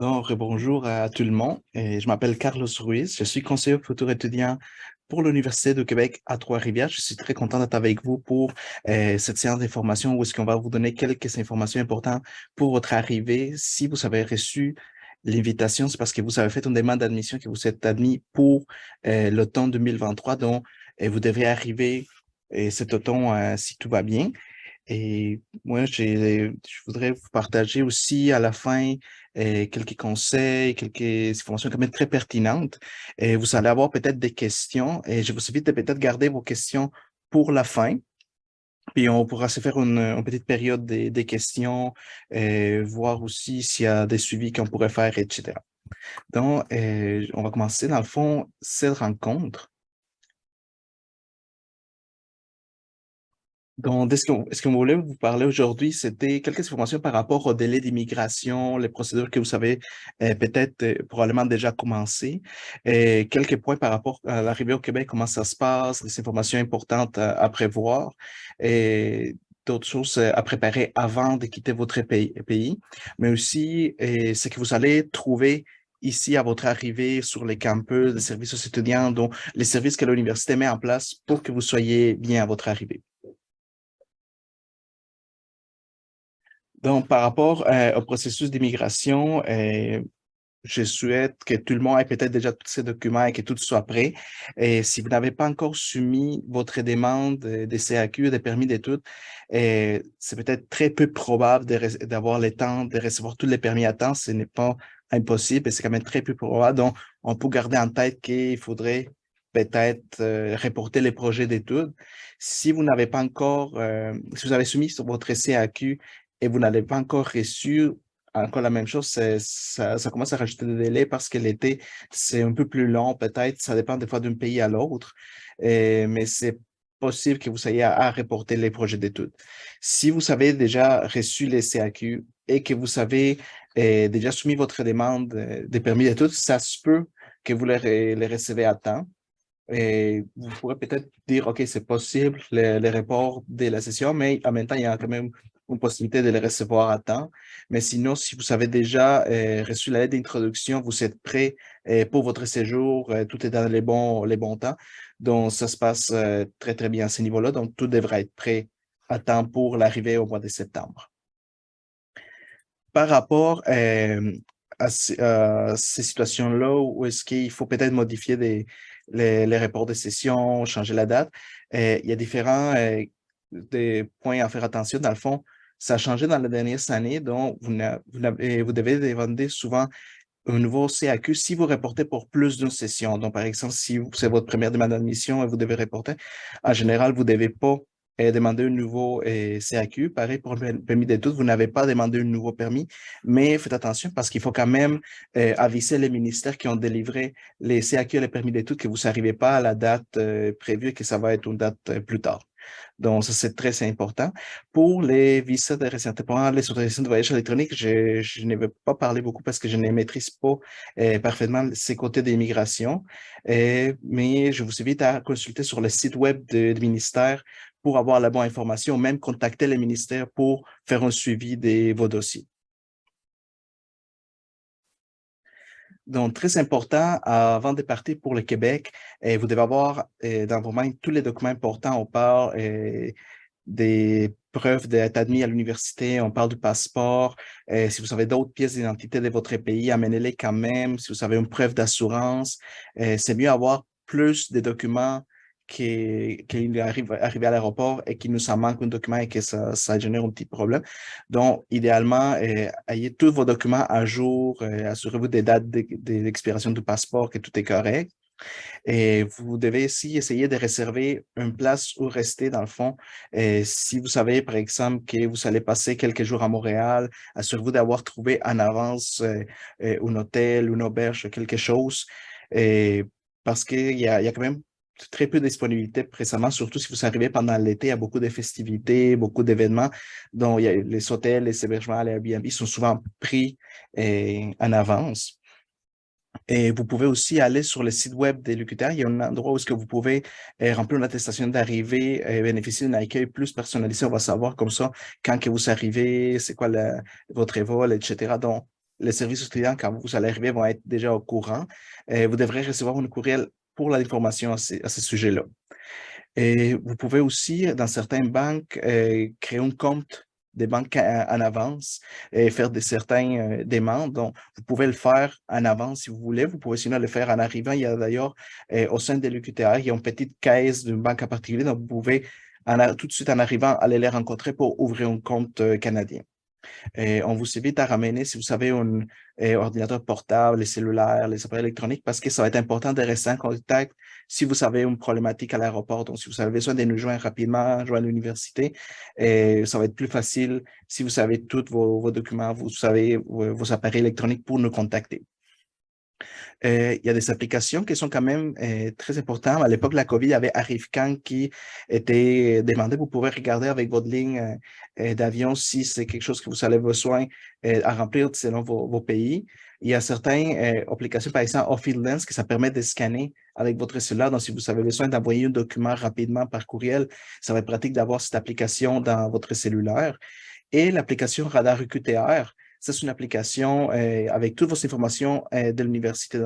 Donc, bonjour à tout le monde. Je m'appelle Carlos Ruiz. Je suis conseiller futur étudiant pour l'Université de Québec à Trois-Rivières. Je suis très content d'être avec vous pour cette séance d'information où est-ce qu'on va vous donner quelques informations importantes pour votre arrivée. Si vous avez reçu l'invitation, c'est parce que vous avez fait une demande d'admission, que vous êtes admis pour l'automne 2023. Donc, vous devrez arriver cet automne si tout va bien. Et moi, je voudrais vous partager aussi à la fin quelques conseils, quelques informations quand même très pertinentes. Et vous allez avoir peut-être des questions et je vous invite de peut-être garder vos questions pour la fin. Puis on pourra se faire une petite période des questions, voir aussi s'il y a des suivis qu'on pourrait faire, etc. Donc, on va commencer dans le fond cette rencontre. Donc, est-ce que vous voulez vous parler aujourd'hui, c'était quelques informations par rapport au délai d'immigration, les procédures que vous savez peut-être probablement déjà commencé, et quelques points par rapport à l'arrivée au Québec, comment ça se passe, des informations importantes à prévoir, et d'autres choses à préparer avant de quitter votre pays, mais aussi ce que vous allez trouver ici à votre arrivée sur les campus, des services aux étudiants, donc les services que l'université met en place pour que vous soyez bien à votre arrivée. Donc, par rapport au processus d'immigration, je souhaite que tout le monde ait peut-être déjà tous ces documents et que tout soit prêt. Et si vous n'avez pas encore soumis votre demande de CAQ, de permis d'études, c'est peut-être très peu probable d'avoir le temps de recevoir tous les permis à temps. Ce n'est pas impossible, mais c'est quand même très peu probable. Donc, on peut garder en tête qu'il faudrait peut-être reporter les projets d'études. Si vous n'avez pas encore, si vous avez soumis sur votre CAQ et vous n'avez pas encore reçu encore la même chose, ça commence à rajouter des délais parce que l'été, c'est un peu plus long, peut-être. Ça dépend des fois d'un pays à l'autre. Mais c'est possible que vous soyez à reporter les projets d'études. Si vous avez déjà reçu les CAQ et que vous avez déjà soumis votre demande de permis d'études, ça se peut que vous les recevez à temps. Et vous pourrez peut-être dire, OK, c'est possible, les reports de la session, mais en même temps, il y a quand même une possibilité de les recevoir à temps. Mais sinon, si vous avez déjà reçu la lettre d'introduction, vous êtes prêt pour votre séjour, tout est dans les bons temps. Donc, ça se passe très, très bien à ce niveau-là. Donc, tout devrait être prêt à temps pour l'arrivée au mois de septembre. Par rapport à ces situations-là où est-ce qu'il faut peut-être modifier les rapports de session, changer la date, il y a différents des points à faire attention. Dans le fond, ça a changé dans les dernières années, donc vous devez demander souvent un nouveau CAQ si vous reportez pour plus d'une session. Donc, par exemple, si c'est votre première demande d'admission et vous devez reporter, en général, vous ne devez pas demander un nouveau CAQ. Pareil pour le permis d'études, vous n'avez pas demandé un nouveau permis, mais faites attention parce qu'il faut quand même aviser les ministères qui ont délivré les CAQ et les permis d'études que vous n'arrivez pas à la date prévue et que ça va être une date plus tard. Donc, ça, c'est très important. Pour les visas de résidence temporaire, les autorisations de voyage électronique, je ne vais pas parler beaucoup parce que je ne maîtrise pas parfaitement ces côtés d'immigration, mais je vous invite à consulter sur le site web du ministère pour avoir la bonne information, même contacter le ministère pour faire un suivi de vos dossiers. Donc, très important, avant de partir pour le Québec, vous devez avoir dans vos mains tous les documents importants. On parle des preuves d'être admis à l'université, on parle du passeport. Si vous avez d'autres pièces d'identité de votre pays, amenez-les quand même. Si vous avez une preuve d'assurance, c'est mieux avoir plus de documents qu'il arrive à l'aéroport et qu'il nous en manque un document et que ça génère un petit problème. Donc, idéalement, ayez tous vos documents à jour, assurez-vous des dates d'expiration du passeport, que tout est correct. Et vous devez aussi essayer de réserver une place où rester dans le fond. Et si vous savez, par exemple, que vous allez passer quelques jours à Montréal, assurez-vous d'avoir trouvé en avance un hôtel, une auberge, quelque chose. Et parce qu'il y a quand même très peu de disponibilité précédemment, surtout si vous arrivez pendant l'été, il y a beaucoup de festivités, beaucoup d'événements. Donc, il y a les hôtels, les hébergements, les Airbnb sont souvent pris en avance. Et vous pouvez aussi aller sur le site web des locutaires. Il y a un endroit où est-ce que vous pouvez remplir une attestation d'arrivée et bénéficier d'un accueil plus personnalisé. On va savoir comme ça quand que vous arrivez, c'est quoi votre vol, etc. Donc, les services clients, quand vous allez arriver, vont être déjà au courant. Vous devrez recevoir un courriel pour l'information à ce sujet-là. Et vous pouvez aussi, dans certaines banques, créer un compte des banques en avance et faire certaines demandes. Donc, vous pouvez le faire en avance si vous voulez. Vous pouvez sinon le faire en arrivant. Il y a d'ailleurs, au sein de l'UQTR, il y a une petite caisse d'une banque en particulier. Donc, vous pouvez tout de suite en arrivant aller les rencontrer pour ouvrir un compte canadien. Et on vous invite à ramener, si vous savez, un ordinateur portable, les cellulaires, les appareils électroniques, parce que ça va être important de rester en contact si vous avez une problématique à l'aéroport. Donc, si vous avez besoin de nous joindre rapidement, joindre l'université, ça va être plus facile si vous savez tous vos documents, vous savez vos appareils électroniques pour nous contacter. Il y a des applications qui sont quand même très importantes. À l'époque, la COVID, il y avait ArriveCan qui était demandé. Vous pouvez regarder avec votre ligne d'avion si c'est quelque chose que vous avez besoin à remplir selon vos pays. Il y a certaines applications, par exemple, Offidelens, qui ça permet de scanner avec votre cellulaire. Donc, si vous avez besoin d'envoyer un document rapidement par courriel, ça va être pratique d'avoir cette application dans votre cellulaire. Et l'application Radar UQTR, c'est une application avec toutes vos informations de l'université,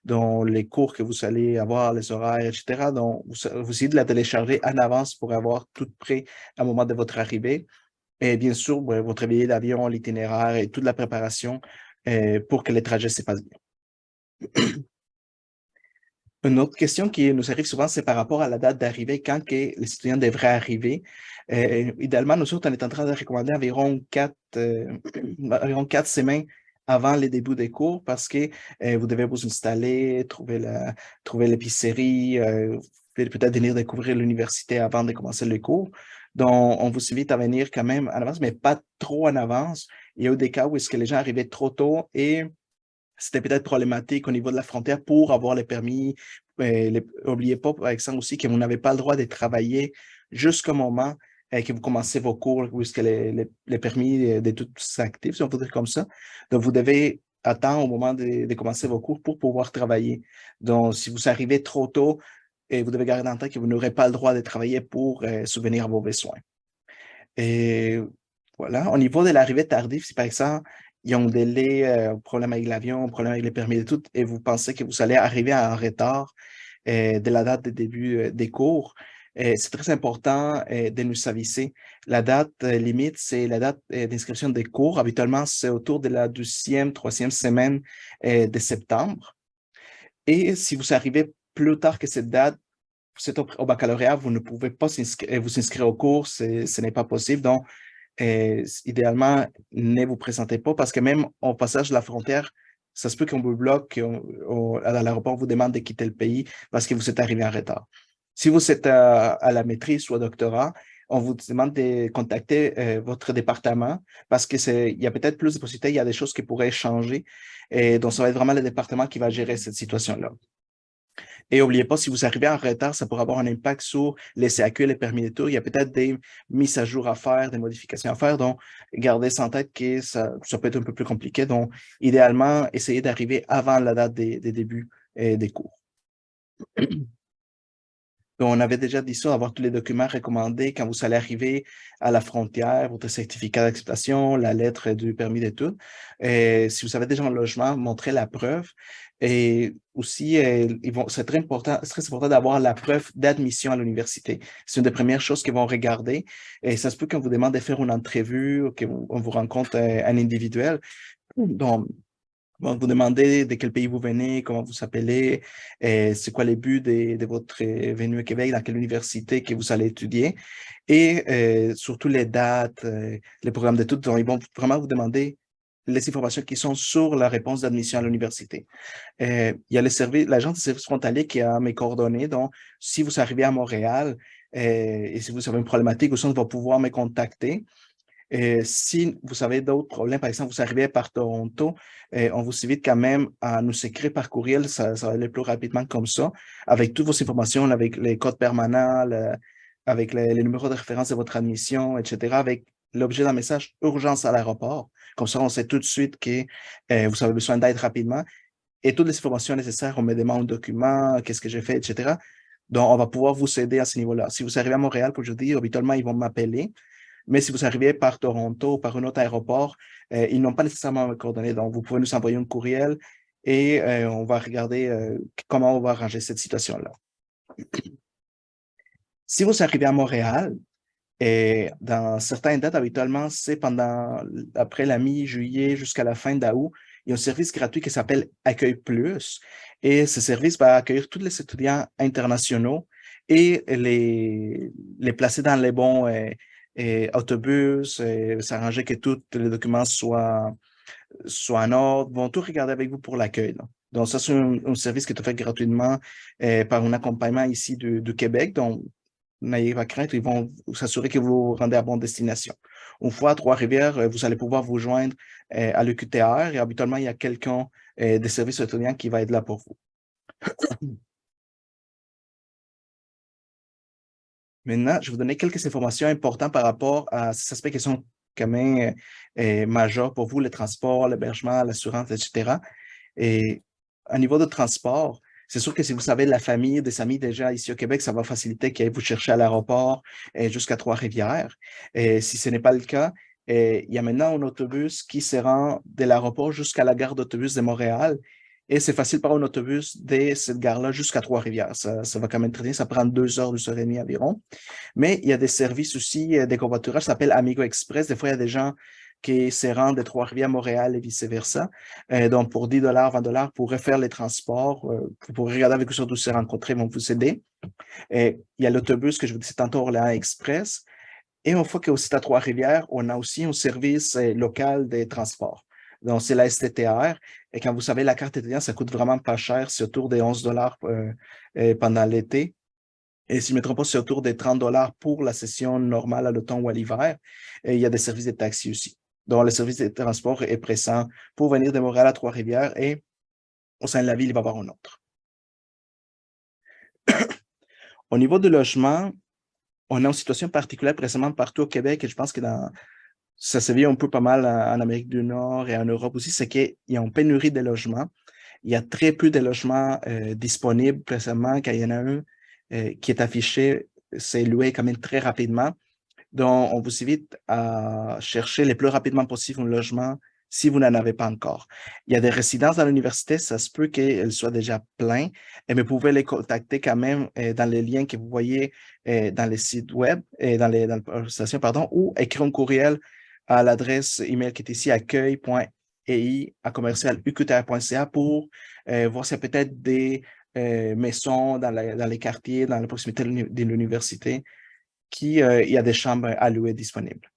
dont les cours que vous allez avoir, les horaires, etc. Donc, vous essayez de la télécharger en avance pour avoir tout prêt au moment de votre arrivée. Et bien sûr, votre billet d'avion, l'itinéraire et toute la préparation pour que le trajet se passe bien. Une autre question qui nous arrive souvent, c'est par rapport à la date d'arrivée, quand que les étudiants devraient arriver. Idéalement, nous autres, on est en train de recommander environ 4 semaines avant les débuts des cours parce que vous devez vous installer, trouver l'épicerie, peut-être venir découvrir l'université avant de commencer les cours. Donc, on vous invite à venir quand même en avance, mais pas trop en avance. Il y a eu des cas où est-ce que les gens arrivaient trop tôt et c'était peut-être problématique au niveau de la frontière pour avoir les permis. N'oubliez pas, par exemple, aussi que vous n'avez pas le droit de travailler jusqu'au moment que vous commencez vos cours, puisque les permis de tout s'activent, si on peut dire comme ça. Donc, vous devez attendre au moment de commencer vos cours pour pouvoir travailler. Donc, si vous arrivez trop tôt, vous devez garder en tête que vous n'aurez pas le droit de travailler pour subvenir à vos besoins. Et voilà, au niveau de l'arrivée tardive, si par exemple, il y a un délai, un problème avec l'avion, un problème avec les permis de tout, et vous pensez que vous allez arriver en retard de la date de début des cours, c'est très important de nous aviser. La date limite, c'est la date d'inscription des cours. Habituellement, c'est autour de la 12e, 3e semaine de septembre. Et si vous arrivez plus tard que cette date, vous êtes au baccalauréat, vous ne pouvez pas vous inscrire au cours, ce n'est pas possible. Donc, idéalement, ne vous présentez pas parce que même au passage de la frontière, ça se peut qu'on vous bloque, à l'aéroport, on vous demande de quitter le pays parce que vous êtes arrivé en retard. Si vous êtes à la maîtrise ou au doctorat, on vous demande de contacter votre département parce il y a peut-être plus de possibilités, il y a des choses qui pourraient changer. Et donc, ça va être vraiment le département qui va gérer cette situation-là. Et n'oubliez pas, si vous arrivez en retard, ça pourrait avoir un impact sur les CAQ et les permis de tour. Il y a peut-être des mises à jour à faire, des modifications à faire. Donc, gardez ça en tête que ça peut être un peu plus compliqué. Donc, idéalement, essayez d'arriver avant la date des débuts des cours. Donc, on avait déjà dit ça, avoir tous les documents recommandés quand vous allez arriver à la frontière, votre certificat d'acceptation, la lettre du permis d'études. Et si vous avez déjà un logement, montrez la preuve. Et aussi, c'est très important d'avoir la preuve d'admission à l'université. C'est une des premières choses qu'ils vont regarder. Et ça se peut qu'on vous demande de faire une entrevue, qu'on vous rencontre un individuel. Donc, vous demandez de quel pays vous venez, comment vous s'appelez, c'est quoi les buts de votre venue à Québec, dans quelle université que vous allez étudier, et surtout les dates, les programmes d'études. Donc, ils vont vraiment vous demander les informations qui sont sur la réponse d'admission à l'université. Il y a l'agence de services frontaliers qui a mes coordonnées. Donc, si vous arrivez à Montréal et si vous avez une problématique, vous va pouvoir me contacter. Si vous avez d'autres problèmes, par exemple, vous arrivez par Toronto, on vous invite quand même à nous écrire par courriel, ça va aller plus rapidement comme ça, avec toutes vos informations, avec les codes permanents, avec les numéros de référence de votre admission, etc., avec l'objet d'un message urgence à l'aéroport. Comme ça, on sait tout de suite que vous avez besoin d'aide rapidement. Et toutes les informations nécessaires, on me demande un document, qu'est-ce que j'ai fait, etc. Donc, on va pouvoir vous aider à ce niveau-là. Si vous arrivez à Montréal, comme je dis, habituellement, ils vont m'appeler. Mais si vous arrivez par Toronto ou par un autre aéroport, ils n'ont pas nécessairement mes coordonnées. Donc, vous pouvez nous envoyer un courriel et on va regarder comment on va arranger cette situation-là. Si vous arrivez à Montréal, et dans certaines dates, habituellement, c'est après la mi-juillet jusqu'à la fin d'août, il y a un service gratuit qui s'appelle Accueil Plus. Et ce service va accueillir tous les étudiants internationaux et les placer dans les bons autobus, s'arranger que tous les documents soient en ordre, vont tout regarder avec vous pour l'accueil. Donc, ça, c'est un service qui est fait gratuitement par un accompagnement ici du Québec. Donc, n'ayez pas crainte, ils vont s'assurer que vous vous rendez à bonne destination. Une fois à Trois-Rivières, vous allez pouvoir vous joindre à l'UQTR et habituellement, il y a quelqu'un des services étudiants qui va être là pour vous. Maintenant, je vais vous donner quelques informations importantes par rapport à ces aspects qui sont quand même majeurs pour vous, le transport, l'hébergement, l'assurance, etc. Et à niveau de transport, c'est sûr que si vous avez de la famille, des amis déjà ici au Québec, ça va faciliter qu'ils vous chercher à l'aéroport jusqu'à Trois-Rivières. Et si ce n'est pas le cas, il y a maintenant un autobus qui se rend de l'aéroport jusqu'à la gare d'autobus de Montréal. Et c'est facile par un autobus de cette gare-là jusqu'à Trois-Rivières. Ça va quand même très bien. Ça prend 2 heures et demie environ. Mais il y a des services aussi, des covoiturage, ça s'appelle Amigo Express. Des fois, il y a des gens qui se rendent de Trois-Rivières à Montréal et vice-versa. Donc, pour 10 $, 20 pour refaire les transports, vous pourrez regarder avec eux sur d'où se rencontrer, ils vont vous aider. Et il y a l'autobus que je vous disais tantôt, Orléans Express. Et une fois qu'aussi à Trois-Rivières, on a aussi un service local des transports. Donc, c'est la STTR. Et quand vous savez, la carte étudiante, ça coûte vraiment pas cher. C'est autour des 11 pendant l'été. Et si je ne me trompe pas, c'est autour des 30 pour la session normale à l'automne ou à l'hiver. Et il y a des services de taxi aussi. Donc, le service de transport est pressant pour venir de Montréal à Trois-Rivières et au sein de la ville, il va y avoir un autre. Au niveau du logement, on est en situation particulière précisément partout au Québec et je pense que ça se vit un peu pas mal en Amérique du Nord et en Europe aussi, c'est qu'il y a une pénurie de logements. Il y a très peu de logements disponibles précisément. Quand il y en a un qui est affiché, c'est loué quand même très rapidement. Donc, on vous invite à chercher le plus rapidement possible un logement si vous n'en avez pas encore. Il y a des résidences dans l'université, ça se peut qu'elles soient déjà pleines, mais vous pouvez les contacter quand même dans les liens que vous voyez dans les sites web, dans la station, pardon, ou écrire un courriel à l'adresse email qui est ici, accueil.ei@uqtr.ca pour voir s'il y a peut-être des maisons dans les quartiers, dans la proximité de l'université il y a des chambres à louer disponibles.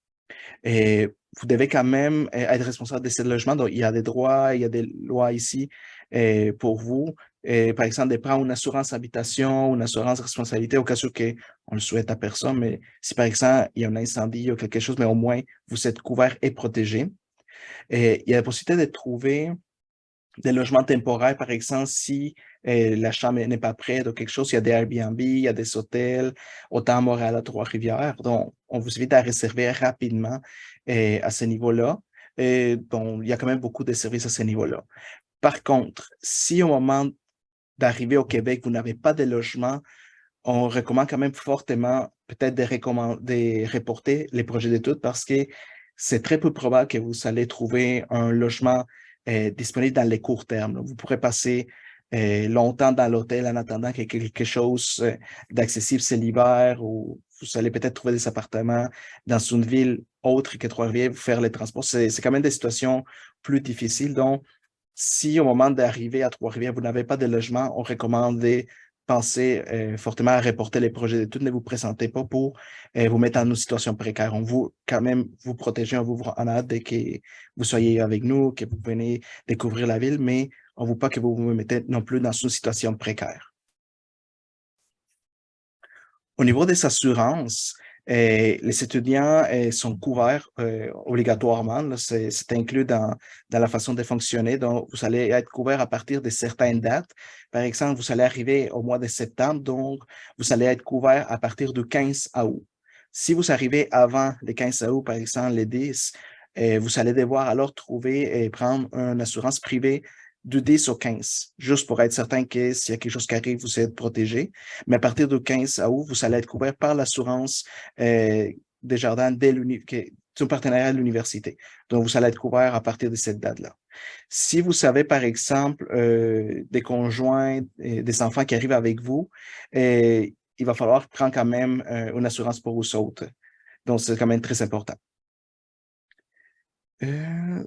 Et vous devez quand même être responsable de ces logements. Donc, il y a des droits, il y a des lois ici pour vous. Et, par exemple, de prendre une assurance habitation, une assurance responsabilité au cas où on le souhaite à personne. Mais si, par exemple, il y a un incendie ou quelque chose, mais au moins, vous êtes couvert et protégé. Et il y a la possibilité de trouver des logements temporaires, par exemple, si la chambre n'est pas prête ou quelque chose, il y a des Airbnb, il y a des hôtels, autant à Montréal à Trois-Rivières. Donc, on vous invite à réserver rapidement à ce niveau-là. Et donc, il y a quand même beaucoup de services à ce niveau-là. Par contre, si au moment d'arriver au Québec, vous n'avez pas de logement, on recommande quand même fortement peut-être de reporter les projets d'études parce que c'est très peu probable que vous allez trouver un logement disponible dans les courts termes. Vous pourrez passer longtemps dans l'hôtel en attendant que quelque chose d'accessible c'est l'hiver ou vous allez peut-être trouver des appartements dans une ville autre que Trois-Rivières, faire les transports. C'est quand même des situations plus difficiles. Donc, si au moment d'arriver à Trois-Rivières, vous n'avez pas de logement, on recommande de penser fortement à reporter les projets d'études. Ne vous présentez pas pour vous mettre en une situation précaire. On veut quand même vous protéger, on vous en hâte dès que vous soyez avec nous, que vous venez découvrir la ville, mais on ne veut pas que vous vous mettez non plus dans une situation précaire. Au niveau des assurances, les étudiants sont couverts obligatoirement. C'est inclus dans la façon de fonctionner. Donc, vous allez être couvert à partir de certaines dates. Par exemple, vous allez arriver au mois de septembre, donc vous allez être couvert à partir du 15 août. Si vous arrivez avant le 15 août, par exemple le 10, vous allez devoir alors trouver et prendre une assurance privée du 10 au 15, juste pour être certain que s'il y a quelque chose qui arrive, vous êtes protégé. Mais à partir du 15 août, vous allez être couvert par l'assurance Desjardins c'est un partenariat à l'université. Donc, vous allez être couvert à partir de cette date-là. Si vous savez, par exemple, des conjoints, et des enfants qui arrivent avec vous, il va falloir prendre quand même une assurance pour vous autres. Donc, c'est quand même très important. Euh,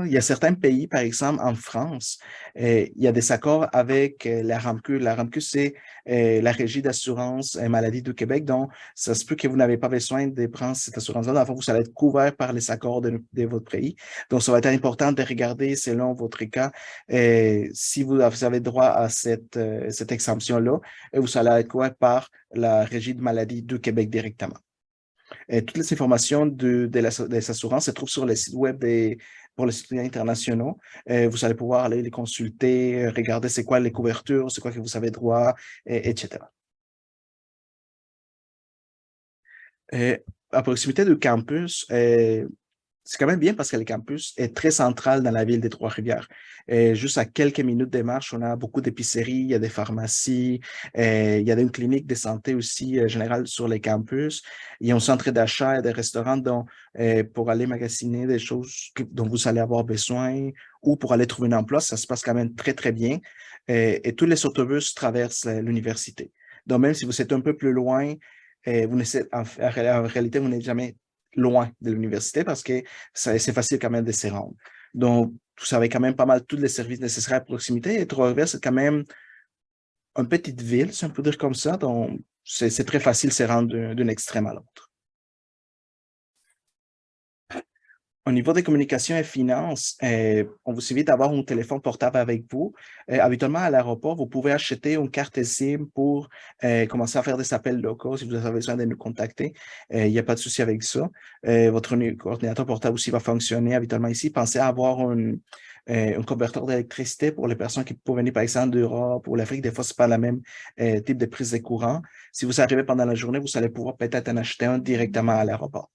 Il y a certains pays, par exemple en France, il y a des accords avec la RAMQ. La RAMQ, c'est la Régie d'assurance maladie du Québec. Donc, ça se peut que vous n'avez pas besoin de prendre cette assurance-là. Dans le fond, vous allez être couvert par les accords de votre pays. Donc, ça va être important de regarder selon votre cas si vous avez droit à cette exemption-là et vous allez être couvert par la Régie de maladie du Québec directement. Toutes les informations des assurances se trouvent sur le site web pour les citoyens internationaux. Vous allez pouvoir aller les consulter, regarder c'est quoi les couvertures, c'est quoi que vous avez droit, etc. À proximité du campus, c'est quand même bien parce que le campus est très central dans la ville des Trois-Rivières. Juste à quelques minutes de marche, on a beaucoup d'épiceries, il y a des pharmacies, il y a une clinique de santé aussi générale sur les campus. Il y a un centre d'achat et des restaurants pour aller magasiner des choses dont vous allez avoir besoin ou pour aller trouver un emploi. Ça se passe quand même très, très bien. Et tous les autobus traversent l'université. Donc, même si vous êtes un peu plus loin, en réalité, vous n'êtes jamais loin de l'université parce que c'est facile quand même de s'y rendre. Donc, vous avez quand même pas mal tous les services nécessaires à proximité. Et Trois-Rivières, c'est quand même une petite ville, si on peut dire comme ça. Donc, c'est très facile de se rendre d'un extrême à l'autre. Au niveau des communications et finances, on vous invite d'avoir un téléphone portable avec vous. Habituellement, à l'aéroport, vous pouvez acheter une carte SIM pour commencer à faire des appels locaux si vous avez besoin de nous contacter. Il n'y a pas de souci avec ça. Votre ordinateur portable aussi va fonctionner habituellement ici. Pensez à avoir un converteur d'électricité pour les personnes qui peuvent venir, par exemple, d'Europe ou l'Afrique. Des fois, ce n'est pas le même type de prise de courant. Si vous arrivez pendant la journée, vous allez pouvoir peut-être en acheter un directement à l'aéroport.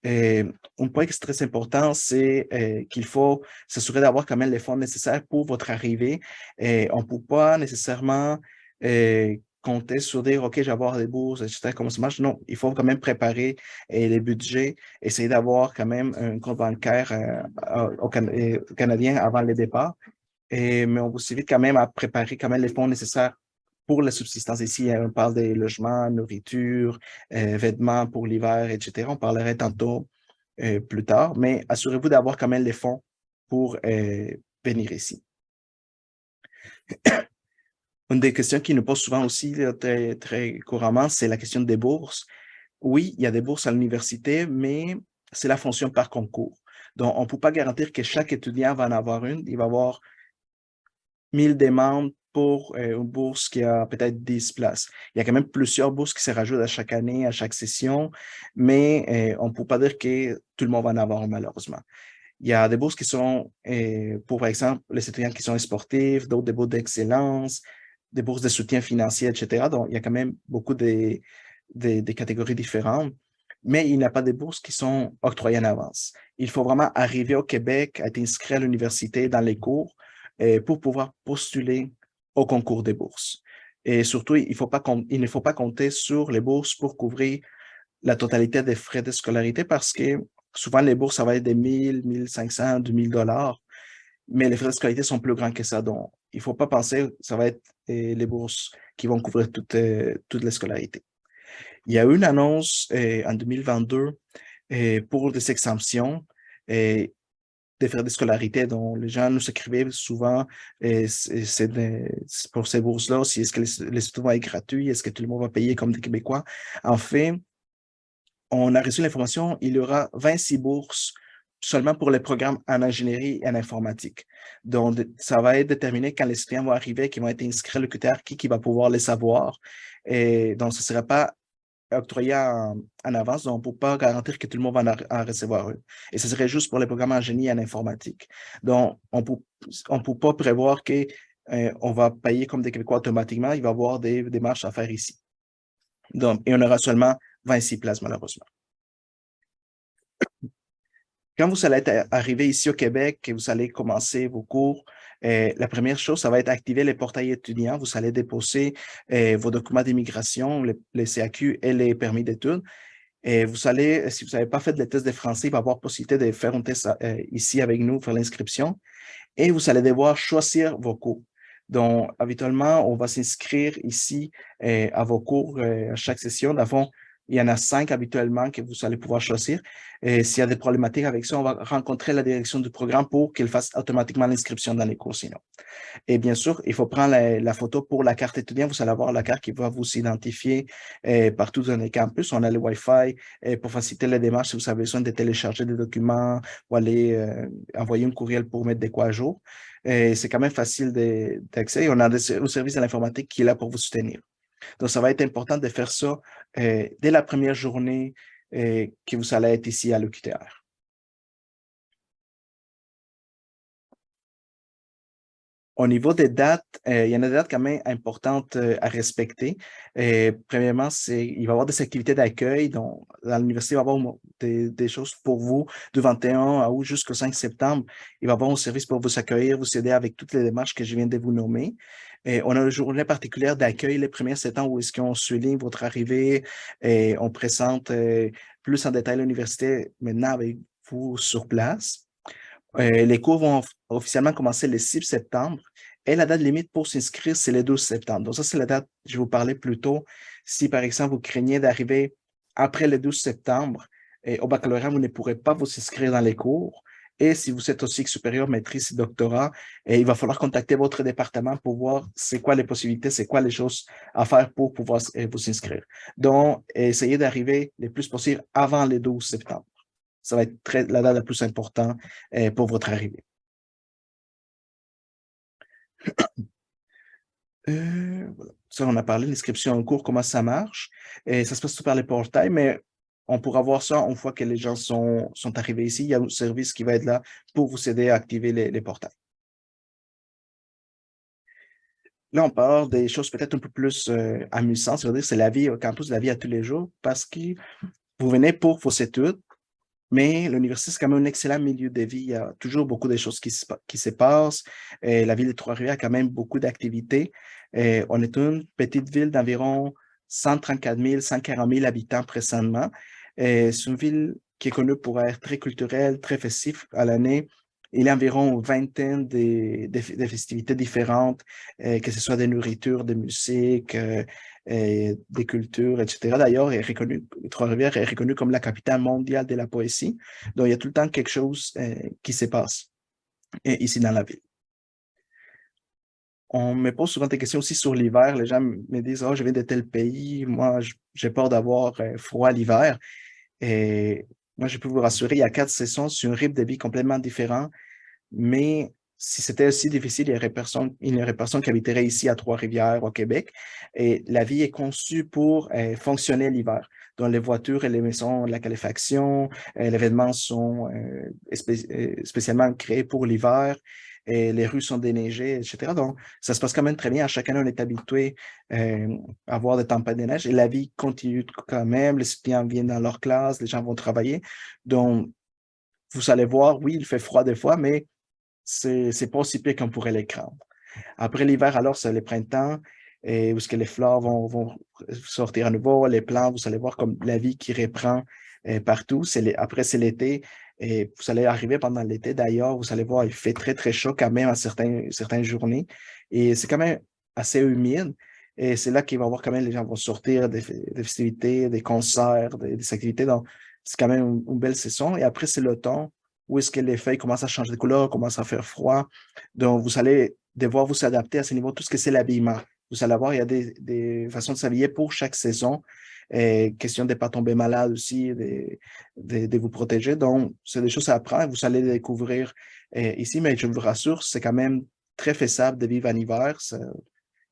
Un point qui est très important, c'est qu'il faut s'assurer d'avoir quand même les fonds nécessaires pour votre arrivée. On ne peut pas nécessairement compter sur dire, OK, je vais avoir des bourses, etc. Comment ça marche? Non, il faut quand même préparer les budgets, essayer d'avoir quand même un compte bancaire canadien avant le départ. Mais on vous invite quand même à préparer quand même les fonds nécessaires pour la subsistance. Ici, on parle des logements, nourriture, vêtements pour l'hiver, etc. On parlerait tantôt plus tard, mais assurez-vous d'avoir quand même les fonds pour venir ici. Une des questions qui nous pose souvent aussi très, très couramment, c'est la question des bourses. Oui, il y a des bourses à l'université, mais c'est la fonction par concours. Donc, on ne peut pas garantir que chaque étudiant va en avoir une. Il va y avoir 1000 demandes pour une bourse qui a peut-être 10 places. Il y a quand même plusieurs bourses qui se rajoutent à chaque année, à chaque session, mais on ne peut pas dire que tout le monde va en avoir malheureusement. Il y a des bourses qui sont pour, par exemple, les étudiants qui sont sportifs, d'autres des bourses d'excellence, des bourses de soutien financier, etc. Donc, il y a quand même beaucoup de catégories différentes, mais il n'y a pas de bourses qui sont octroyées en avance. Il faut vraiment arriver au Québec, être inscrit à l'université dans les cours pour pouvoir postuler au concours des bourses. Et surtout, il ne faut pas compter sur les bourses pour couvrir la totalité des frais de scolarité parce que souvent les bourses, ça va être des 1000, 1500, 2000 dollars, mais les frais de scolarité sont plus grands que ça. Donc, il ne faut pas penser que ça va être les bourses qui vont couvrir toutes les scolarités. Il y a eu une annonce en 2022 pour des exemptions des frais de scolarité dont les gens nous écrivaient souvent c'est pour ces bourses-là, si est-ce que les études vont être gratuits, est-ce que tout le monde va payer comme des Québécois. En fait, on a reçu l'information, il y aura 26 bourses seulement pour les programmes en ingénierie et en informatique. Donc, ça va être déterminé quand les étudiants vont arriver, qui vont être inscrits à l'UQTR, qui va pouvoir les savoir. Et donc, ce ne sera pas octroyé en avance, donc on ne peut pas garantir que tout le monde va en recevoir une. Et ce serait juste pour les programmes en génie et en informatique. Donc, on ne peut pas prévoir qu'on va payer comme des Québécois automatiquement, il va y avoir des démarches à faire ici. Donc, et on aura seulement 26 places, malheureusement. Quand vous allez être arrivé ici au Québec et vous allez commencer vos cours, la première chose, ça va être activer les portails étudiants. Vous allez déposer vos documents d'immigration, les CAQ et les permis d'études. Et vous allez, si vous n'avez pas fait de test de français, il va y avoir possibilité de faire un test ici avec nous, faire l'inscription. Et vous allez devoir choisir vos cours. Donc, habituellement, on va s'inscrire ici à vos cours à chaque session. D'avant, il y en a 5 habituellement que vous allez pouvoir choisir. Et s'il y a des problématiques avec ça, on va rencontrer la direction du programme pour qu'elle fasse automatiquement l'inscription dans les cours sinon. Et bien sûr, il faut prendre la photo pour la carte étudiant. Vous allez avoir la carte qui va vous identifier partout dans les campus. On a le Wi-Fi pour faciliter les démarches si vous avez besoin de télécharger des documents ou aller envoyer un courriel pour mettre des quoi à jour. C'est quand même facile d'accès. On a un service de l'informatique qui est là pour vous soutenir. Donc, ça va être important de faire ça dès la première journée que vous allez être ici à l'UQTR. Au niveau des dates, il y en a des dates quand même importantes à respecter. Premièrement, il va y avoir des activités d'accueil. Donc, dans l'université, il va y avoir des choses pour vous du 21 août jusqu'au 5 septembre. Il va y avoir un service pour vous accueillir, vous aider avec toutes les démarches que je viens de vous nommer. Et on a une journée particulière d'accueil les premiers septembre où est-ce qu'on souligne votre arrivée et on présente plus en détail l'université maintenant avec vous sur place. Les cours vont officiellement commencer le 6 septembre et la date limite pour s'inscrire, c'est le 12 septembre. Donc, ça, c'est la date, je vous parlais plus tôt. Si, par exemple, vous craignez d'arriver après le 12 septembre et au baccalauréat, vous ne pourrez pas vous inscrire dans les cours. Et si vous êtes au cycle supérieur, maîtrise et doctorat, et il va falloir contacter votre département pour voir c'est quoi les possibilités, c'est quoi les choses à faire pour pouvoir vous inscrire. Donc, essayez d'arriver le plus possible avant le 12 septembre. Ça va être la date la plus importante pour votre arrivée. Voilà. Ça, on a parlé, l'inscription en cours, comment ça marche. Et ça se passe tout par les portails, mais on pourra voir ça une fois que les gens sont arrivés ici. Il y a un service qui va être là pour vous aider à activer les portails. Là, on parle des choses peut-être un peu plus amusantes, c'est-à-dire c'est la vie au campus, la vie à tous les jours, parce que vous venez pour vos études, mais l'université, c'est quand même un excellent milieu de vie. Il y a toujours beaucoup de choses qui se passent. La ville de Trois-Rivières a quand même beaucoup d'activités. On est une petite ville d'environ 134 000, 140 000 habitants présentement. C'est une ville qui est connue pour être très culturelle, très festive à l'année. Il y a environ une vingtaine de festivités différentes, que ce soit des nourritures, des musiques, des cultures, etc. D'ailleurs, Trois-Rivières est reconnue comme la capitale mondiale de la poésie. Donc, il y a tout le temps quelque chose qui se passe ici dans la ville. On me pose souvent des questions aussi sur l'hiver. Les gens me disent, oh, je viens de tel pays, moi, j'ai peur d'avoir froid l'hiver. Et moi, je peux vous rassurer, il y a 4 saisons, c'est un rythme de vie complètement différent. Mais si c'était aussi difficile, il n'y aurait personne qui habiterait ici à Trois-Rivières, au Québec. Et la vie est conçue pour fonctionner l'hiver. Donc, les voitures et les maisons, la calefacción, les vêtements sont spécialement créés pour l'hiver. Et les rues sont déneigées, etc. Donc, ça se passe quand même très bien. À chaque année, on est habitué à avoir des tempêtes de neige et la vie continue quand même. Les étudiants viennent dans leur classe, les gens vont travailler. Donc, vous allez voir, oui, il fait froid des fois, mais c'est pas aussi pire qu'on pourrait les craindre. Après l'hiver, alors, c'est le printemps, et où ce que les fleurs vont sortir à nouveau, les plants, vous allez voir comme la vie qui reprend partout. Après, c'est l'été, et vous allez arriver pendant l'été d'ailleurs, vous allez voir, il fait très, très chaud quand même à certaines journées, et c'est quand même assez humide. Et c'est là qu'il va y avoir quand même, les gens vont sortir des festivités, des concerts, des activités. Donc, c'est quand même une belle saison. Et après, c'est l'automne, où est-ce que les feuilles commencent à changer de couleur, commencent à faire froid. Donc, vous allez devoir vous adapter à ce niveau, tout ce que c'est l'habillement. Vous allez voir, il y a des façons de s'habiller pour chaque saison. Et question de ne pas tomber malade aussi, de vous protéger. Donc, c'est des choses à apprendre. Vous allez les découvrir ici, mais je vous rassure, c'est quand même très faisable de vivre en hiver.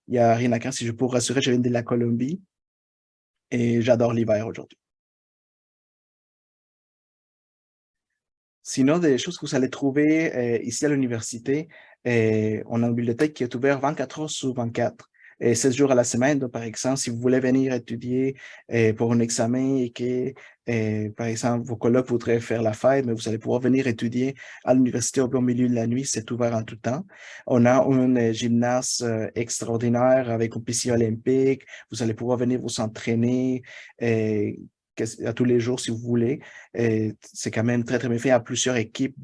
Il n'y a rien à craindre. Si je peux vous rassurer, je viens de la Colombie et j'adore l'hiver aujourd'hui. Sinon, des choses que vous allez trouver ici à l'université, on a une bibliothèque qui est ouverte 24 heures sur 24 et 16 jours à la semaine. Donc, par exemple, si vous voulez venir étudier pour un examen et que, par exemple, vos collègues voudraient faire la fête, mais vous allez pouvoir venir étudier à l'université au beau milieu de la nuit, c'est ouvert en tout temps. On a un gymnase extraordinaire avec une piscine olympique. Vous allez pouvoir venir vous entraîner. à tous les jours si vous voulez. C'est quand même très, très bien fait. Il y a plusieurs équipes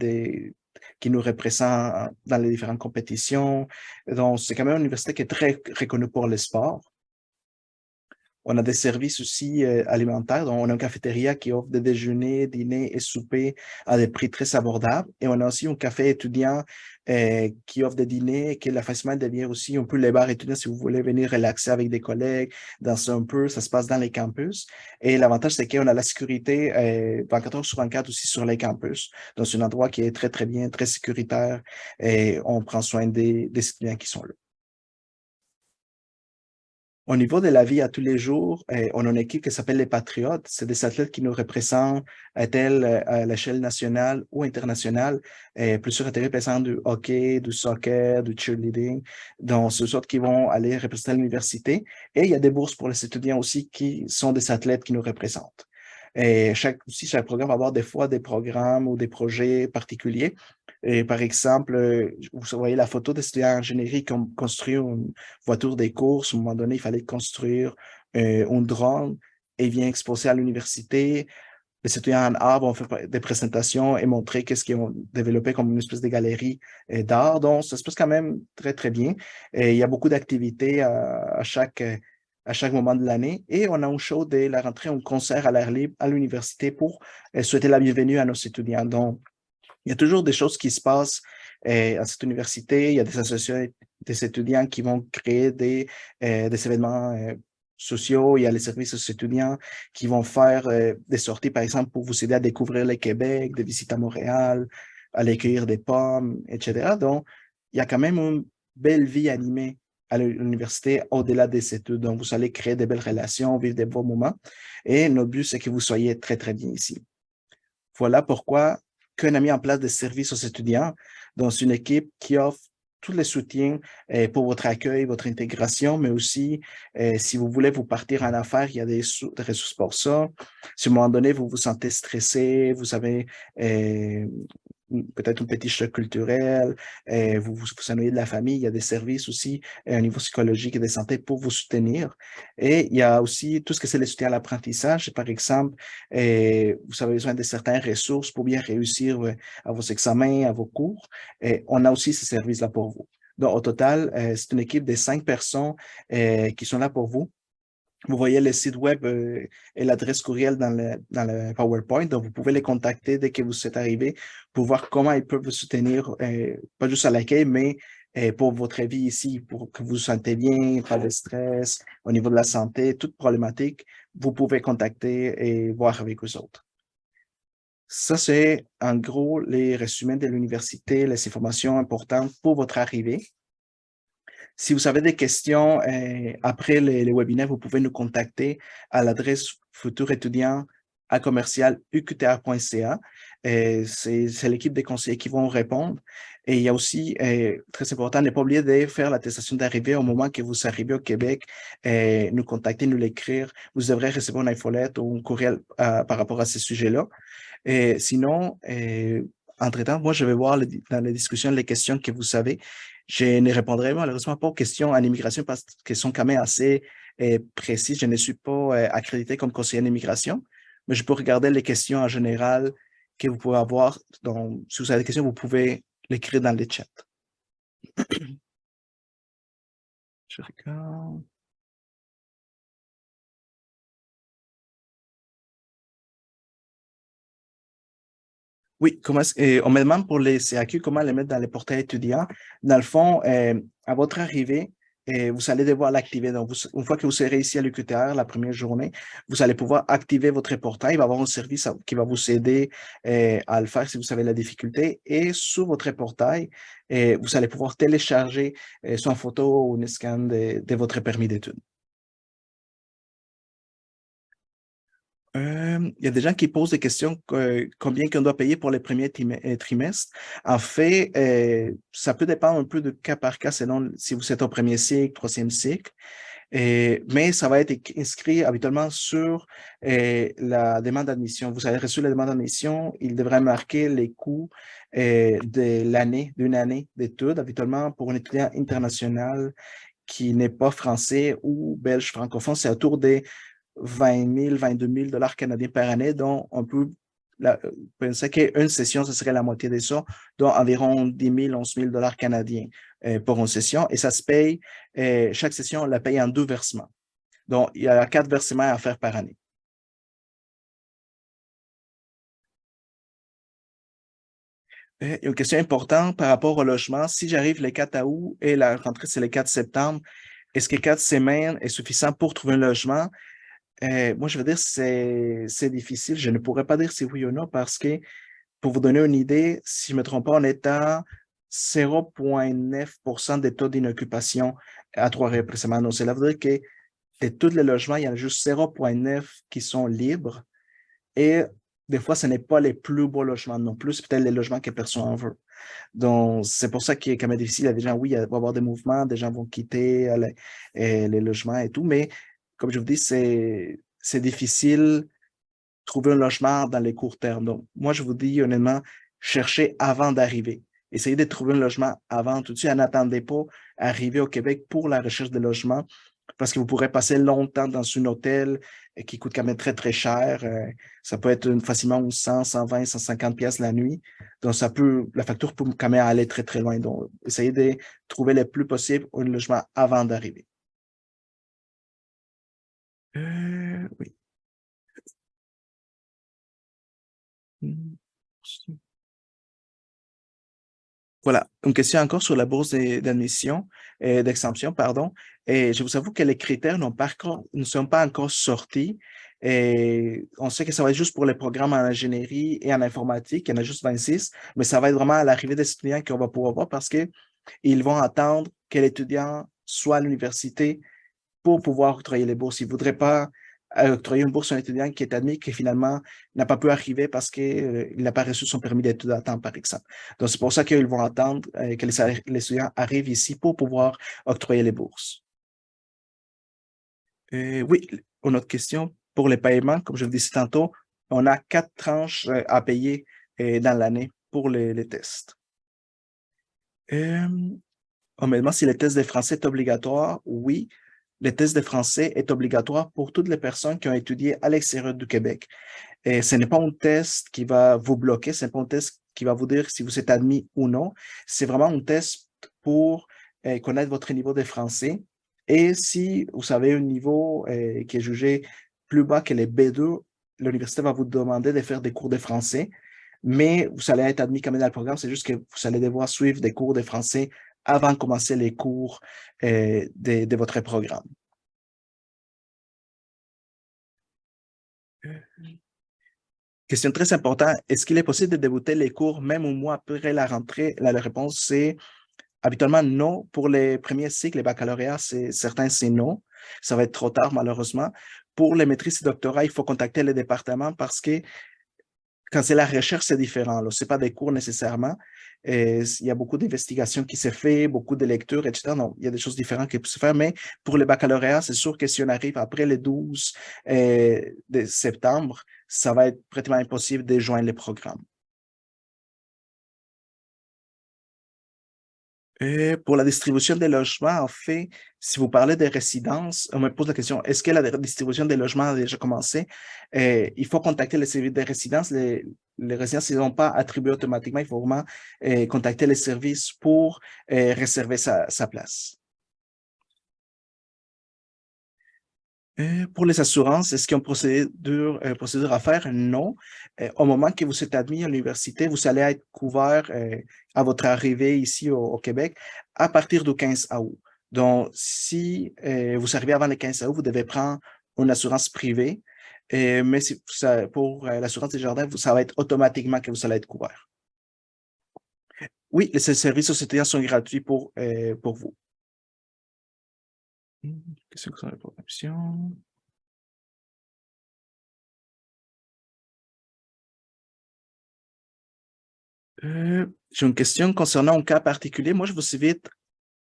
qui nous représentent dans les différentes compétitions. Donc, c'est quand même une université qui est très reconnue pour le sport. On a des services aussi alimentaires. Donc, on a une cafétéria qui offre des déjeuners, dîners et soupers à des prix très abordables. Et on a aussi un café étudiant qui offre des dîners, qui est facilement devient aussi un peu les bars étudiants si vous voulez venir relaxer avec des collègues, danser un peu. Ça se passe dans les campus. Et l'avantage, c'est qu'on a la sécurité 24 heures sur 24 aussi sur les campus. Donc, c'est un endroit qui est très, très bien, très sécuritaire et on prend soin des étudiants qui sont là. Au niveau de la vie à tous les jours, on a une équipe qui s'appelle les Patriotes. C'est des athlètes qui nous représentent à l'échelle nationale ou internationale. Plusieurs athlètes représentent du hockey, du soccer, du cheerleading. Donc, ce sorte qui vont aller représenter l'université. Et il y a des bourses pour les étudiants aussi qui sont des athlètes qui nous représentent. Et chaque programme va avoir des fois des programmes ou des projets particuliers. Et par exemple, vous voyez la photo d'étudiants en ingénierie qui ont construit une voiture des courses. À un moment donné, il fallait construire un drone et vient exposer à l'université. Les étudiants en art vont faire des présentations et montrer qu'est-ce qu'ils ont développé comme une espèce de galerie d'art. Donc, ça se passe quand même très, très bien. Et il y a beaucoup d'activités à chaque moment de l'année. Et on a un show dès la rentrée, un concert à l'air libre à l'université pour souhaiter la bienvenue à nos étudiants. Donc, il y a toujours des choses qui se passent à cette université. Il y a des associations des étudiants qui vont créer des événements sociaux. Il y a les services aux étudiants qui vont faire des sorties, par exemple, pour vous aider à découvrir le Québec, des visites à Montréal, aller cueillir des pommes, etc. Donc, il y a quand même une belle vie animée à l'université au-delà des études. Donc, vous allez créer de belles relations, vivre des beaux moments. Et notre but, c'est que vous soyez très, très bien ici. Voilà pourquoi qu'on a mis en place des services aux étudiants dans une équipe qui offre tous les soutiens pour votre accueil, votre intégration, mais aussi si vous voulez vous partir en affaires, il y a des ressources pour ça. Si à un moment donné, vous vous sentez stressé, vous avez peut-être un petit choc culturel, vous ennuyez de la famille, il y a des services aussi au niveau psychologique et de santé pour vous soutenir. Et il y a aussi tout ce que c'est le soutien à l'apprentissage. Par exemple, vous avez besoin de certaines ressources pour bien réussir à vos examens, à vos cours. Et on a aussi ces services-là pour vous. Donc, au total, c'est une équipe de 5 personnes qui sont là pour vous. Vous voyez le site web et l'adresse courriel dans le PowerPoint. Donc, vous pouvez les contacter dès que vous êtes arrivé pour voir comment ils peuvent vous soutenir, pas juste à l'accueil, mais pour votre vie ici, pour que vous vous sentez bien, pas de stress, au niveau de la santé, toute problématique, vous pouvez contacter et voir avec eux autres. Ça, c'est en gros les résumés de l'université, les informations importantes pour votre arrivée. Si vous avez des questions après les webinaires, vous pouvez nous contacter à l'adresse futurétudiant@commercial-uqtr.ca. C'est l'équipe des conseillers qui vont répondre. Et il y a aussi, très important, ne pas oublier de faire l'attestation d'arrivée au moment que vous arrivez au Québec. Nous contacter, nous l'écrire. Vous devrez recevoir une infolette ou un courriel par rapport à ce sujet-là. Et sinon, entre-temps, moi, je vais voir dans les discussions les questions que vous savez. Je ne répondrai malheureusement pas aux questions en immigration parce qu'elles sont quand même assez précises. Je ne suis pas accrédité comme conseiller en immigration, mais je peux regarder les questions en général que vous pouvez avoir. Donc, si vous avez des questions, vous pouvez l'écrire dans les chats. Je regarde. Oui, on me demande pour les CAQ, comment les mettre dans les portails étudiants. Dans le fond, à votre arrivée, vous allez devoir l'activer. Donc, une fois que vous serez ici à l'UQTR la première journée, vous allez pouvoir activer votre portail. Il va y avoir un service qui va vous aider à le faire si vous avez la difficulté. Et sur votre portail, vous allez pouvoir télécharger soit une photo ou une scan de votre permis d'études. Il y a des gens qui posent des questions, combien qu'on doit payer pour les premiers trimestres. En fait, ça peut dépendre un peu de cas par cas selon si vous êtes au premier cycle, troisième cycle, mais ça va être inscrit habituellement sur la demande d'admission. Vous avez reçu la demande d'admission, il devrait marquer les coûts d'une année d'études, habituellement pour un étudiant international qui n'est pas français ou belge francophone, c'est autour des 20 000, 22 000 dollars canadiens par année, dont on peut penser qu'une session, ce serait la moitié de ça, donc environ 10 000, 11 000 dollars canadiens pour une session. Et ça se paye, chaque session, on la paye en 2 versements. Donc, il y a 4 versements à faire par année. Une question importante par rapport au logement. Si j'arrive le 4 août et la rentrée, c'est le 4 septembre, est-ce que 4 semaines est suffisant pour trouver un logement? Moi, je veux dire, c'est difficile. Je ne pourrais pas dire si oui ou non parce que, pour vous donner une idée, si je ne me trompe pas, on est à 0,9% des taux d'inoccupation à Trois-Rivières précisément. Donc, cela veut dire que de tous les logements, il y en a juste 0,9 qui sont libres. Et des fois, ce n'est pas les plus beaux logements non plus, c'est peut-être les logements que personne en veut. Donc, c'est pour ça qu'il est quand même difficile. Il y a des gens, oui, il va y avoir des mouvements, des gens vont quitter les logements et tout, mais comme je vous dis, c'est difficile de trouver un logement dans les courts termes. Donc, moi, je vous dis honnêtement, cherchez avant d'arriver. Essayez de trouver un logement avant tout de suite. N'attendez pas arriver au Québec pour la recherche de logement parce que vous pourrez passer longtemps dans un hôtel qui coûte quand même très, très cher. Ça peut être facilement 100, 120, 150 pièces la nuit. Donc, la facture peut quand même aller très, très loin. Donc, essayez de trouver le plus possible un logement avant d'arriver. Oui. Hmm. Voilà, une question encore sur la bourse d'admission, d'exemption, pardon. Et je vous avoue que les critères ne sont pas encore sortis. Et on sait que ça va être juste pour les programmes en ingénierie et en informatique. Il y en a juste 26, mais ça va être vraiment à l'arrivée des étudiants qu'on va pouvoir voir parce qu'ils vont attendre que l'étudiant soit à l'université pour pouvoir octroyer les bourses. Ils ne voudraient pas octroyer une bourse à un étudiant qui est admis, qui finalement n'a pas pu arriver parce qu'il n'a pas reçu son permis d'études à temps, par exemple. Donc, c'est pour ça qu'ils vont attendre que les étudiants arrivent ici pour pouvoir octroyer les bourses. Oui, une autre question. Pour les paiements, comme je vous disais tantôt, on a 4 tranches à payer dans l'année pour les tests. Honnêtement, si le test de français est obligatoire, oui, le test de français est obligatoire pour toutes les personnes qui ont étudié à l'extérieur du Québec. Et ce n'est pas un test qui va vous bloquer, ce n'est pas un test qui va vous dire si vous êtes admis ou non. C'est vraiment un test pour connaître votre niveau de français. Et si vous avez un niveau qui est jugé plus bas que les B2, l'université va vous demander de faire des cours de français, mais vous allez être admis quand même dans le programme. C'est juste que vous allez devoir suivre des cours de français avant de commencer les cours de votre programme. Question très importante. Est-ce qu'il est possible de débuter les cours même un mois après la rentrée? La réponse, c'est habituellement non. Pour les premiers cycles, les baccalauréats, certains, c'est non. Ça va être trop tard, malheureusement. Pour les maîtrises et doctorats, il faut contacter le département parce que quand c'est la recherche, c'est différent. Ce n'est pas des cours nécessairement. Et il y a beaucoup d'investigations qui se fait, beaucoup de lectures, etc. Donc, il y a des choses différentes qui peuvent se faire. Mais pour les baccalauréats, c'est sûr que si on arrive après le 12 de septembre, ça va être pratiquement impossible de joindre les programmes. Et pour la distribution des logements, en fait, si vous parlez des résidences, on me pose la question, est-ce que la distribution des logements a déjà commencé? Il faut contacter les services des résidences. Les résidences, ils n'ont pas attribué automatiquement. Il faut vraiment contacter les services pour réserver sa place. Pour les assurances, est-ce qu'il y a procédure à faire? Non. Au moment que vous êtes admis à l'université, vous allez être couvert à votre arrivée ici au Québec à partir du 15 août. Donc, si vous arrivez avant le 15 août, vous devez prendre une assurance privée. Mais pour l'assurance des jardins, ça va être automatiquement que vous allez être couvert. Oui, les services aux étudiants sont gratuits pour vous. Qu'est-ce que sont les options? J'ai une question concernant un cas particulier. Moi, je vous invite,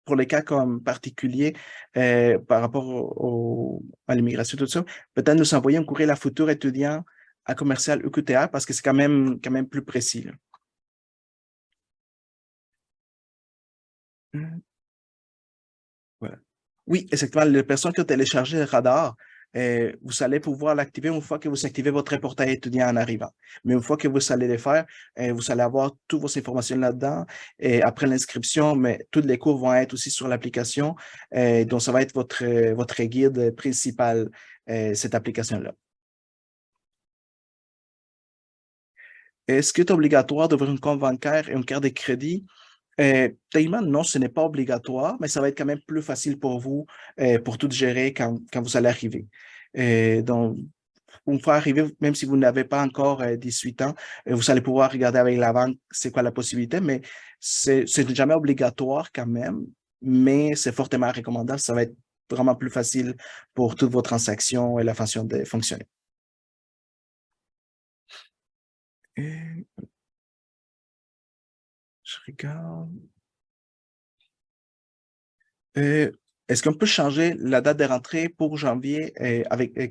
pour les cas comme particuliers par rapport à l'immigration, tout ça, peut-être nous envoyer un courriel à futur étudiant à commercial UQTA parce que c'est quand même plus précis. Là. Voilà. Oui, exactement. Les personnes qui ont téléchargé le radar, vous allez pouvoir l'activer une fois que vous activez votre portail étudiant en arrivant. Mais une fois que vous allez le faire, vous allez avoir toutes vos informations là-dedans. Et après l'inscription, mais tous les cours vont être aussi sur l'application. Donc, ça va être votre guide principal, cette application-là. Est-ce que c'est obligatoire d'ouvrir un compte bancaire et une carte de crédit? Techniquement, non, ce n'est pas obligatoire, mais ça va être quand même plus facile pour vous pour tout gérer quand vous allez arriver. Donc, une fois arrivé, même si vous n'avez pas encore 18 ans, vous allez pouvoir regarder avec la banque c'est quoi la possibilité, mais c'est jamais obligatoire quand même, mais c'est fortement recommandable. Ça va être vraiment plus facile pour toutes vos transactions et la façon de fonctionner. Et je regarde. Euh, Est-ce qu'on peut changer la date de rentrée pour janvier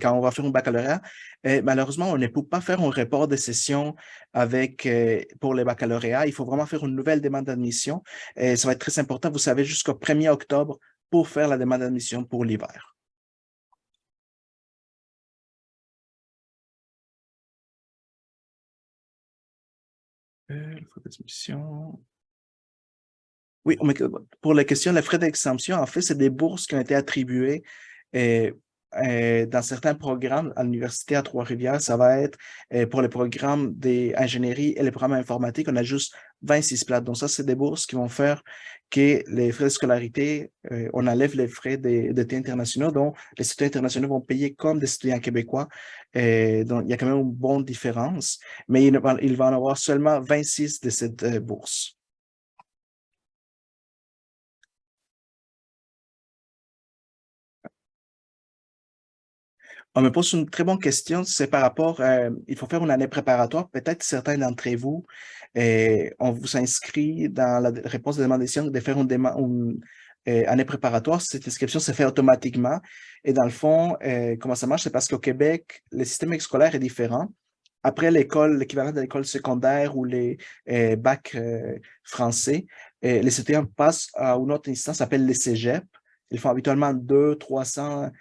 quand on va faire un baccalauréat? Malheureusement, on ne peut pas faire un report de session pour les baccalauréats. Il faut vraiment faire une nouvelle demande d'admission. Ça va être très important, vous savez, jusqu'au 1er octobre pour faire la demande d'admission pour l'hiver. Les frais d'admission. Oui, pour la question, les frais d'exemption, en fait, c'est des bourses qui ont été attribuées euh, dans certains programmes à l'Université à Trois-Rivières. Ça va être pour les programmes d'ingénierie et les programmes informatiques, on a juste 26 places. Donc ça, c'est des bourses qui vont faire que les frais de scolarité, on enlève les frais d'études internationaux. Donc, les étudiants internationaux vont payer comme des étudiants québécois. Donc, il y a quand même une bonne différence, mais il va en avoir seulement 26 de cette bourse. On me pose une très bonne question, c'est par rapport, il faut faire une année préparatoire. Peut-être certains d'entre vous, on vous inscrit dans la réponse de demande de faire une année préparatoire. Cette inscription se fait automatiquement. Et dans le fond, comment ça marche? C'est parce qu'au Québec, le système scolaire est différent. Après l'école, l'équivalent de l'école secondaire ou les bacs français, les étudiants passent à une autre instance, ça s'appelle les cégep. Ils font habituellement 200, 300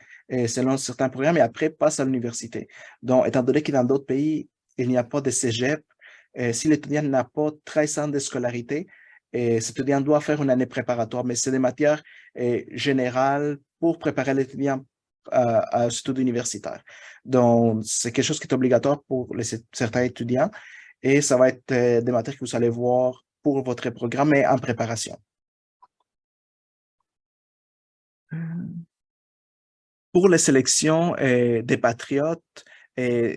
selon certains programmes et après passent à l'université. Donc, étant donné que dans d'autres pays, il n'y a pas de cégep, si l'étudiant n'a pas 13 ans de scolarité, cet étudiant doit faire une année préparatoire, mais c'est des matières générales pour préparer l'étudiant à un studio universitaire. Donc, c'est quelque chose qui est obligatoire pour certains étudiants et ça va être des matières que vous allez voir pour votre programme, mais en préparation. Pour les sélections des Patriotes, euh,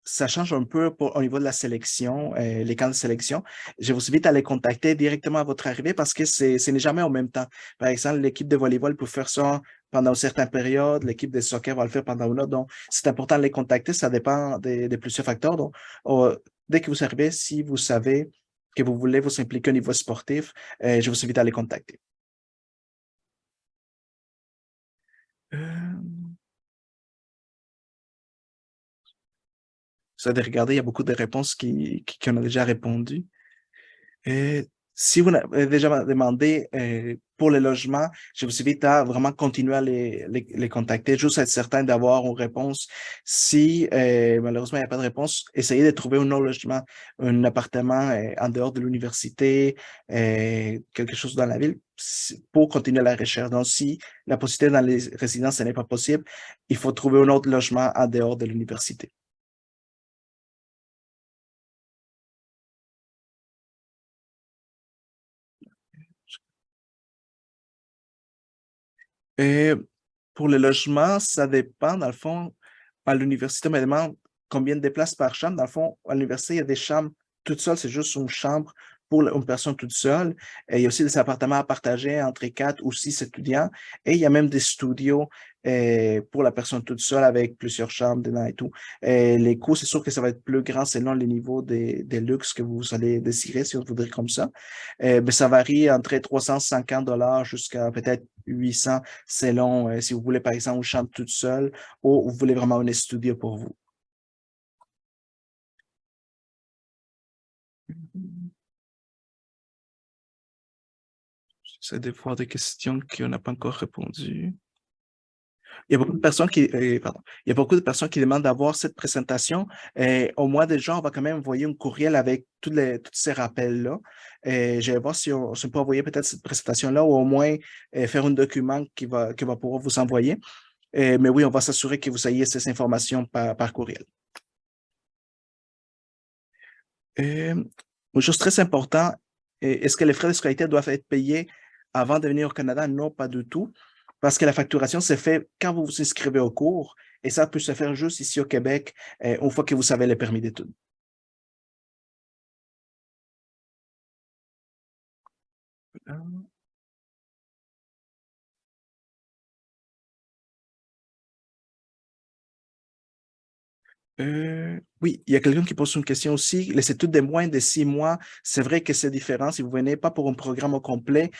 ça change un peu au niveau de la sélection, les camps de sélection. Je vous invite à les contacter directement à votre arrivée parce que ce n'est jamais en même temps. Par exemple, l'équipe de volleyball peut faire ça pendant une certaine période, l'équipe de soccer va le faire pendant une autre. Donc, c'est important de les contacter. Ça dépend de plusieurs facteurs. Donc, dès que vous arrivez, si vous savez que vous voulez vous impliquer au niveau sportif, je vous invite à les contacter. Euh, Ça de regarder, il y a beaucoup de réponses qui en ont déjà répondu. Et si vous avez déjà demandé pour les logements, je vous invite à vraiment continuer à les contacter, juste être certain d'avoir une réponse. Si malheureusement il n'y a pas de réponse, essayez de trouver un autre logement, un appartement en dehors de l'université, quelque chose dans la ville pour continuer la recherche. Donc, si la possibilité dans les résidences, ce n'est pas possible, il faut trouver un autre logement en dehors de l'université. Et pour le logement, ça dépend, dans le fond, à l'université, on me demande combien de places par chambre. Dans le fond, à l'université, il y a des chambres toutes seules, c'est juste une chambre pour une personne toute seule. Et il y a aussi des appartements à partager entre 4 ou 6 étudiants. Et il y a même des studios pour la personne toute seule avec plusieurs chambres dedans et tout. Et les coûts, c'est sûr que ça va être plus grand selon les niveaux des luxes que vous allez désirer, si vous voudrez comme ça. Mais ça varie entre 350 $ jusqu'à peut-être 800 selon si vous voulez, par exemple, une chambre toute seule ou vous voulez vraiment un studio pour vous. J'essaie de voir des questions qu'on n'a pas encore répondu. Il y a beaucoup de personnes pardon, il y a beaucoup de personnes qui demandent d'avoir cette présentation. Au mois de juin, on va quand même envoyer un courriel avec tous ces rappels-là. Je vais voir si on peut envoyer peut-être cette présentation-là ou au moins faire un document qui va pouvoir vous envoyer. Mais oui, on va s'assurer que vous ayez ces informations par courriel. Une chose très importante, est-ce que les frais de scolarité doivent être payés avant de venir au Canada? Non, pas du tout, parce que la facturation se fait quand vous vous inscrivez au cours et ça peut se faire juste ici au Québec une fois que vous avez le permis d'études. Oui, il y a quelqu'un qui pose une question aussi. Les études de moins de 6 mois, c'est vrai que c'est différent. Si vous venez pas pour un programme au complet,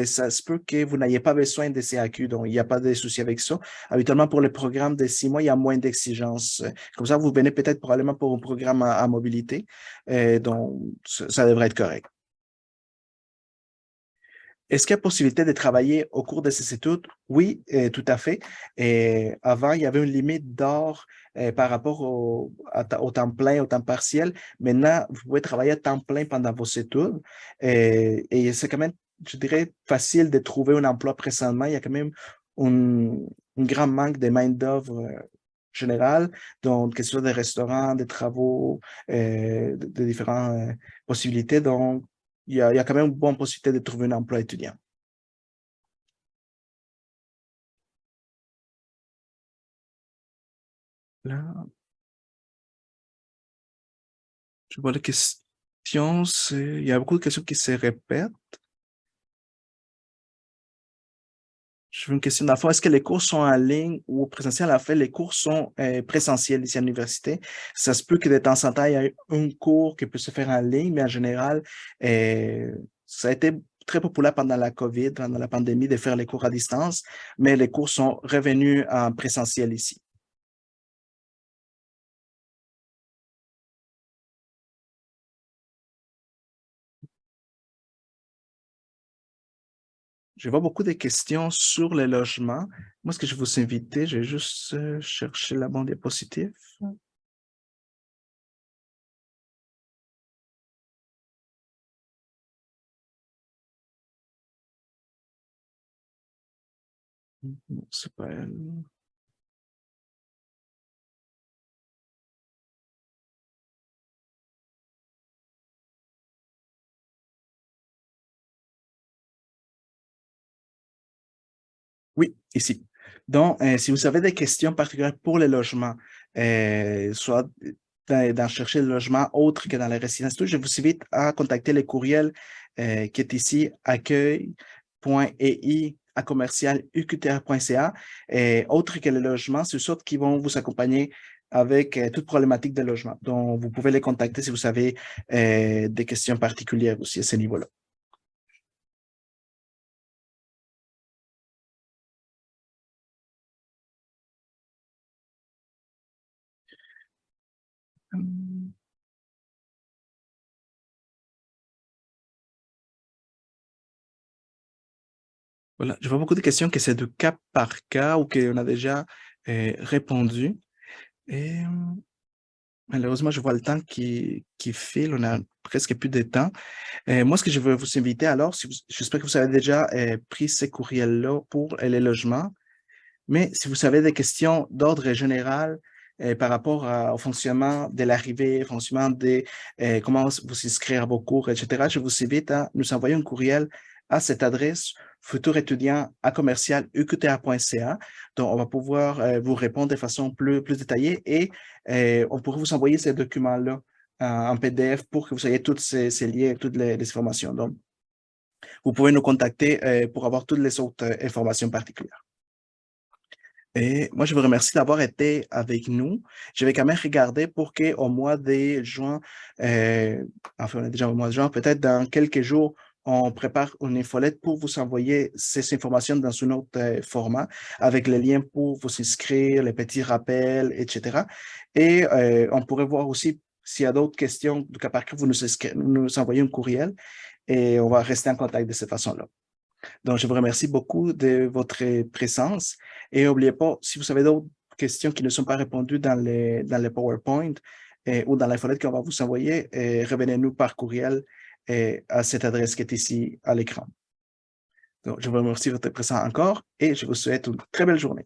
ça se peut que vous n'ayez pas besoin de CAQ, donc il n'y a pas de souci avec ça. Habituellement, pour les programmes de 6 mois, il y a moins d'exigences. Comme ça, vous venez peut-être probablement pour un programme à mobilité, donc ça devrait être correct. Est-ce qu'il y a possibilité de travailler au cours de ces études? Oui, tout à fait. Et avant, il y avait une limite d'heures par rapport au temps plein, au temps partiel. Maintenant, vous pouvez travailler à temps plein pendant vos études. Et c'est quand même, je dirais, facile de trouver un emploi présentement. Il y a quand même un, un grand manque de main-d'œuvre générale, donc que ce soit des restaurants, des travaux, de différentes possibilités. Donc, il y a quand même une bonne possibilité de trouver un emploi étudiant. Là, je vois les questions, il y a beaucoup de questions qui se répètent. Je veux une question d'enfant. Est-ce que les cours sont en ligne ou présentiel? En fait, les cours sont présentiels ici à l'université. Ça se peut que de temps en temps, il y ait un cours qui peut se faire en ligne, mais en général, ça a été très populaire pendant la COVID, pendant la pandémie, de faire les cours à distance, mais les cours sont revenus en présentiel ici. Je vois beaucoup de questions sur les logements. Moi, ce que je vous inviter, je vais juste chercher la bande diapositive. Non, c'est pas elle. Oui, ici. Donc, si vous avez des questions particulières pour les logements, soit d'en chercher le logement autre que dans les résidences, tout, je vous invite à contacter le courriel qui est ici, accueil.ei@commercialuqtr.ca. Et autre que les logements, c'est sortes qui vont vous accompagner avec toute problématique de logement. Donc, vous pouvez les contacter si vous avez des questions particulières aussi à ce niveau-là. Hum. Voilà, je vois beaucoup de questions que c'est de cas par cas ou qu'on a déjà répondu. Et malheureusement, je vois le temps qui file, on a presque plus de temps. Moi, ce que je veux vous inviter alors, si j'espère que vous avez déjà pris ces courriels-là pour les logements, mais si vous avez des questions d'ordre général par rapport au fonctionnement de l'arrivée, au fonctionnement de comment vous inscrire à vos cours, etc., je vous invite à nous envoyer un courriel à cette adresse futurétudiant@commercialuqta.ca. Donc, on va pouvoir vous répondre de façon plus détaillée et on pourrait vous envoyer ces documents-là en PDF pour que vous ayez tous ces liens, toutes les informations. Donc, vous pouvez nous contacter pour avoir toutes les autres informations particulières. Et moi, je vous remercie d'avoir été avec nous. Je vais quand même regarder pour qu'au mois de juin, enfin, on est déjà au mois de juin, peut-être dans quelques jours, on prépare une infolette pour vous envoyer ces informations dans un autre format avec les liens pour vous inscrire, les petits rappels, etc. Et on pourrait voir aussi s'il y a d'autres questions du cas par cas, vous nous envoyez un courriel et on va rester en contact de cette façon-là. Donc, je vous remercie beaucoup de votre présence et n'oubliez pas, si vous avez d'autres questions qui ne sont pas répondues dans les PowerPoint ou dans l'infolette qu'on va vous envoyer, revenez-nous par courriel à cette adresse qui est ici à l'écran. Donc, je vous remercie de votre présence encore et je vous souhaite une très belle journée.